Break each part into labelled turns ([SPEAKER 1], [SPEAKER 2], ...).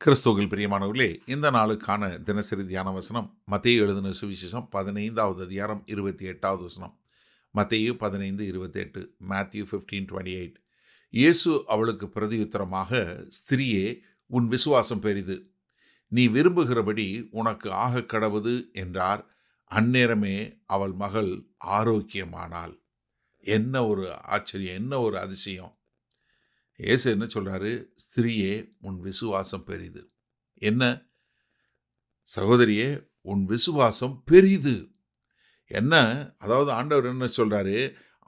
[SPEAKER 1] கிறிஸ்துவில் பிரியமானவர்களே, இந்த நாளுக்கான தினசரி தியான வசனம் மத்தேயு எழுதின சுவிசேஷம் 15வது அதிகாரம் 28வது வசனம். மத்தேயு 15:28, மேத்யூ 15:28. இயேசு அவளுக்கு பிரதியுத்தரமாக, ஸ்திரியே, உன் விசுவாசம் பெரிது, நீ விரும்புகிறபடி உனக்கு ஆகக் கடவது என்றார். அந்நேரமே அவள் மகள் ஆரோக்கியமானாள். என்ன ஒரு ஆச்சரியம், என்ன ஒரு அதிசயம்! இயேசு என்ன சொல்றாரு? ஸ்திரியே, உன் விசுவாசம் பெரிது. என்ன? சகோதரியே, உன் விசுவாசம் பெரிது. என்ன? அதாவது ஆண்டவர் என்ன சொல்றாரு?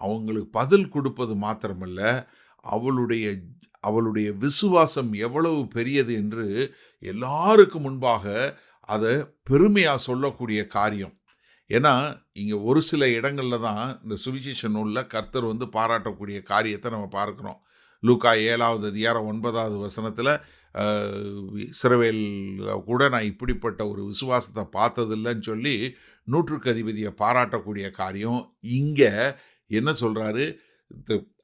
[SPEAKER 1] அவங்களுக்கு பதில் கொடுப்பது மாத்திரமல்ல, அவளுடைய அவளுடைய விசுவாசம் எவ்வளவு பெரியது என்று எல்லாருக்கு முன்பாக அதை பெருமையா சொல்லக்கூடிய காரியம். ஏன்னா, இங்க ஒரு சில இடங்கள்ல தான் இந்த சுவிசேஷ நூல்ல கர்த்தர் பாராட்டக்கூடிய காரியத்தை நம்ம பார்க்கிறோம். லூக்கா 7வது அதிகாரம் 9வது வசனத்துல, இஸ்ரவேல்ல கூட நான் இப்படிப்பட்ட ஒரு விசுவாசத்தை பார்த்ததில்லைன்னு சொல்லி நூற்றுக்கு அதிபதியை பாராட்டக்கூடிய காரியம். இங்க என்ன சொல்றாரு?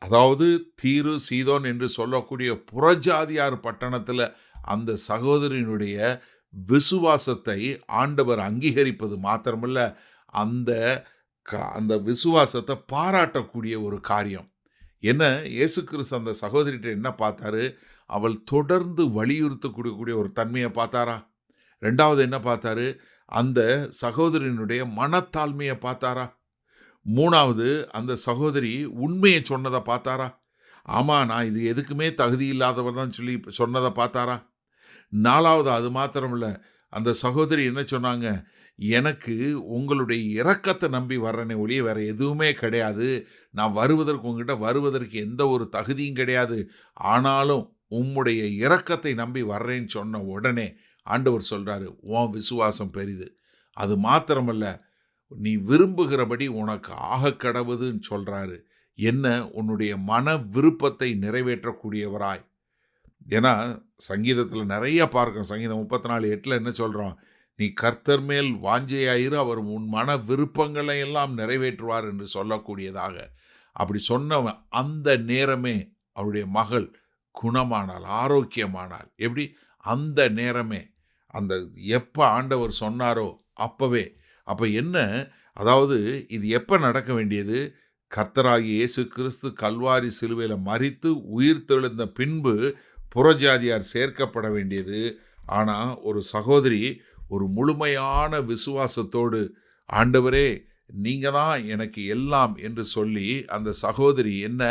[SPEAKER 1] அதாவது தீரு சீதோன் என்று சொல்லக்கூடிய புறஜாதியார் பட்டணத்துல அந்த சகோதரியினுடைய விசுவாசத்தை ஆண்டவர் அங்கீகரிப்பது மாத்திரமல்ல, அந்த அந்த விசுவாசத்தை பாராட்டக்கூடிய ஒரு காரியம். என்ன? இயேசு கிறிஸ்து அந்த சகோதரிகிட்ட என்ன பார்த்தாரு? அவள் தொடர்ந்து வலியுறுத்தக்கூடிய ஒரு தன்மையை பார்த்தாரா? 2வது என்ன பார்த்தாரு? அந்த சகோதரியினுடைய மனத்தாழ்மையை பார்த்தாரா? 3வது அந்த சகோதரி உண்மையை சொன்னதை பார்த்தாரா? ஆமா, நான் இது எதுக்குமே தகுதி இல்லாதவர் தான் சொல்லி சொன்னதை பார்த்தாரா? 4வது அது மாத்திரமில்ல, அந்த சகோதரி என்ன சொன்னாங்க? எனக்கு உங்களுடைய இரக்கத்தை நம்பி வர்றேனே ஒழிய வேற எதுவுமே கிடையாது. நான் உங்ககிட்ட வருவதற்கு எந்த ஒரு தகுதியும் கிடையாது. ஆனாலும் உம்முடைய இரக்கத்தை நம்பி வர்றேன்னு சொன்ன உடனே ஆண்டவர் சொல்றாரு, உன் விசுவாசம் பெரிது. அது மாத்திரமல்ல, நீ விரும்புகிறபடி உனக்கு ஆகக் கடவுதுன்னு சொல்றாரு. என்ன? உன்னுடைய மன விருப்பத்தை நிறைவேற்றக்கூடியவராய். ஏன்னா சங்கீதத்தில் நிறைய பார்க்கிறோம். சங்கீதம் 34:8 என்ன சொல்கிறோம்? நீ கர்த்தர் மேல் வாஞ்சையாயிரு, அவர் உன் மன விருப்பங்களை எல்லாம் நிறைவேற்றுவார் என்று சொல்லக்கூடியதாக. அப்படி சொன்னவன் அந்த நேரமே அவருடைய மகள் குணமானாள், ஆரோக்கியமானாள். எப்படி? அந்த நேரமே, அந்த எப்போ ஆண்டவர் சொன்னாரோ அப்பவே. அப்போ என்ன? அதாவது இது எப்போ நடக்க வேண்டியது? கர்த்தராகிய இயேசு கிறிஸ்து கல்வாரி சிலுவையில் மரித்து உயிர்த்தெழுந்த பின்பு புறஜாதியார் சேர்க்கப்பட வேண்டியது. ஆனால் ஒரு சகோதரி ஒரு முழுமையான விசுவாசத்தோடு, ஆண்டவரே நீங்கள் தான் எனக்கு எல்லாம் என்று சொல்லி, அந்த சகோதரி என்ன?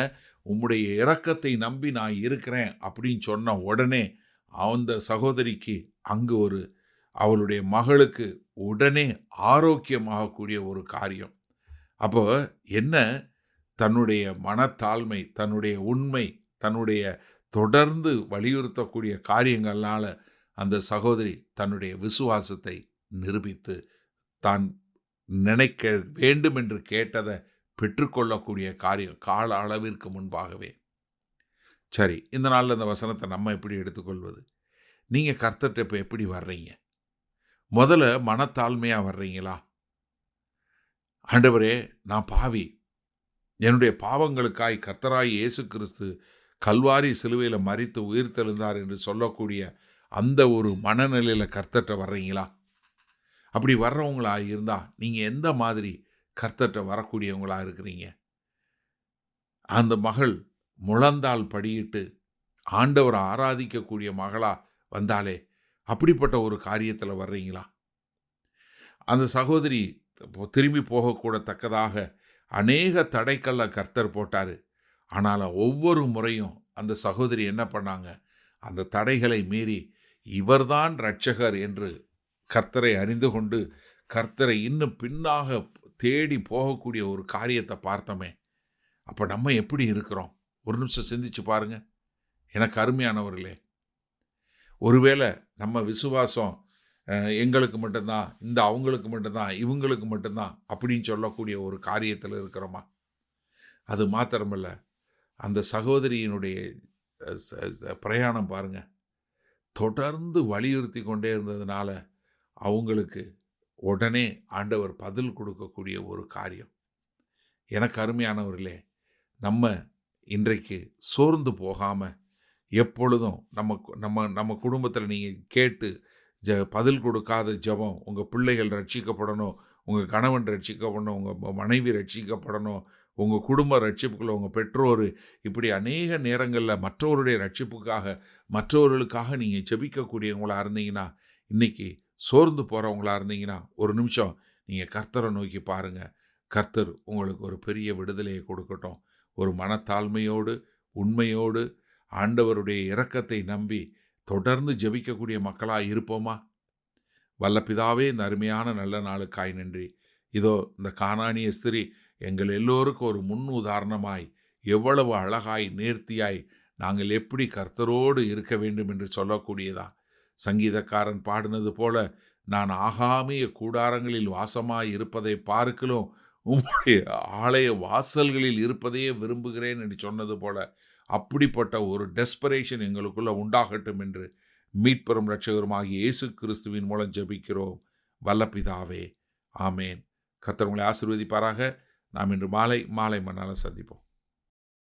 [SPEAKER 1] உம்முடைய இரக்கத்தை நம்பி நான் இருக்கிறேன் அப்படின்னு சொன்ன உடனே அந்த சகோதரிக்கு அங்கு அவளுடைய மகளுக்கு உடனே ஆரோக்கியமாகக்கூடிய ஒரு காரியம். அப்போ என்ன? தன்னுடைய மனத்தாழ்மை, தன்னுடைய உண்மை, தன்னுடைய தொடர்ந்து வலியுறுத்தக்கூடிய காரியங்களால அந்த சகோதரி தன்னுடைய விசுவாசத்தை நிரூபித்து தான் நினைக்க வேண்டும் என்று கேட்டதை பெற்றுக்கொள்ளக்கூடிய காரியம் கால அளவிற்கு முன்பாகவே. சரி, இந்த நாளில் இந்த வசனத்தை நம்ம எப்படி எடுத்துக்கொள்வது? நீங்கள் கர்த்தர்கிட்ட இப்போ எப்படி வர்றீங்க? முதல்ல மனத்தாழ்மையாக வர்றீங்களா? ஆண்டவரே, நான் பாவி, என்னுடைய பாவங்களுக்காய் கர்த்தராய் இயேசு கிறிஸ்து கல்வாரி சிலுவையில் மரித்து உயிர்த்தெழுந்தார் என்று சொல்லக்கூடிய அந்த ஒரு மனநிலையில் கர்த்தர்கிட்ட வர்றீங்களா? அப்படி வர்றவங்களா இருந்தால் நீங்கள் எந்த மாதிரி கர்த்தர்கிட்ட வரக்கூடியவங்களா இருக்கிறீங்க? அந்த மகள் முழந்தால் படியிட்டு ஆண்டவரை ஆராதிக்கக்கூடிய மகளா வந்தாலே அப்படிப்பட்ட ஒரு காரியத்தில் வர்றீங்களா? அந்த சகோதரி திரும்பி போகக்கூடத்தக்கதாக அநேக தடைக்கல்ல கர்த்தர் போட்டார். ஆனால் ஒவ்வொரு முறையும் அந்த சகோதரி என்ன பண்ணாங்க? அந்த தடைகளை மீறி இவர்தான் இரட்சகர் என்று கர்த்தரை அறிந்து கொண்டு கர்த்தரை இன்னும் பின்னாக தேடி போகக்கூடிய ஒரு காரியத்தை பார்த்தோமே. அப்போ நம்ம எப்படி இருக்கிறோம்? ஒரு நிமிஷம் சிந்திச்சு பாருங்க. எனக்கு அருமையானவர்களே, ஒருவேளை நம்ம விசுவாசம் எங்களுக்கு மட்டும்தான், இந்த அவங்களுக்கு மட்டும்தான், இவங்களுக்கு மட்டும்தான் அப்படின்னு சொல்லக்கூடிய ஒரு காரியத்தில் இருக்கிறோமா? அது மாத்திரமல்ல, அந்த சகோதரியினுடைய பிரயாணம் பாருங்க, தொடர்ந்து வலியுறுத்தி கொண்டே இருந்ததுனால அவங்களுக்கு உடனே ஆண்டவர் பதில் கொடுக்கக்கூடிய ஒரு காரியம். எனக்கு அருமையானவர்களே, நம்ம இன்றைக்கு சோர்ந்து போகாமல் எப்பொழுதும் நம்ம நம்ம நம்ம குடும்பத்தில் நீங்கள் கேட்டு பதில் கொடுக்காத ஜெபம், உங்கள் பிள்ளைகள் ரட்சிக்கப்படணும், உங்கள் கணவன் ரட்சிக்கப்படணும், உங்கள் மனைவி ரட்சிக்கப்படணும், உங்கள் குடும்ப ரட்சிப்புக்குள்ள உங்கள் பெற்றோர், இப்படி அநேக நேரங்களில் மற்றவருடைய ரட்சிப்புக்காக மற்றவர்களுக்காக நீங்கள் ஜெபிக்கக்கூடியவங்களா இருந்தீங்கன்னா, இன்றைக்கி சோர்ந்து போகிறவங்களா இருந்தீங்கன்னா, ஒரு நிமிஷம் நீங்கள் கர்த்தரை நோக்கி பாருங்கள். கர்த்தர் உங்களுக்கு ஒரு பெரிய விடுதலையை கொடுக்கட்டும். ஒரு மனத்தாழ்மையோடு, உண்மையோடு, ஆண்டவருடைய இரக்கத்தை நம்பி தொடர்ந்து ஜெபிக்கக்கூடிய மக்களாக இருப்போமா? வல்ல பிதாவே, இந்த அருமையான நல்ல நாளுக்காய் நன்றி. இதோ இந்த கானானிய ஸ்திரீ எங்கள் எல்லோருக்கும் ஒரு முன் உதாரணமாய், எவ்வளவு அழகாய் நேர்த்தியாய் நாங்கள் எப்படி கர்த்தரோடு இருக்க வேண்டும் என்று சொல்லக்கூடியதா. சங்கீதக்காரன் பாடினது போல, நான் ஆகாமிய கூடாரங்களில் வாசமாய் இருப்பதை பார்க்கிலும் உம்முடைய ஆலய வாசல்களில் இருப்பதையே விரும்புகிறேன் என்று சொன்னது போல, அப்படிப்பட்ட ஒரு டெஸ்பரேஷன் எங்களுக்குள்ள உண்டாகட்டும் என்று மீட்பெரும் இரட்சகருமாகிய இயேசு கிறிஸ்துவின் மூலம் ஜெபிக்கிறோம் வல்ல பிதாவே. ஆமேன். கர்த்தர் உங்களை ஆசீர்வதிப்பாராக. நாம் இன்று மாலை மன்னால சந்திப்போம்.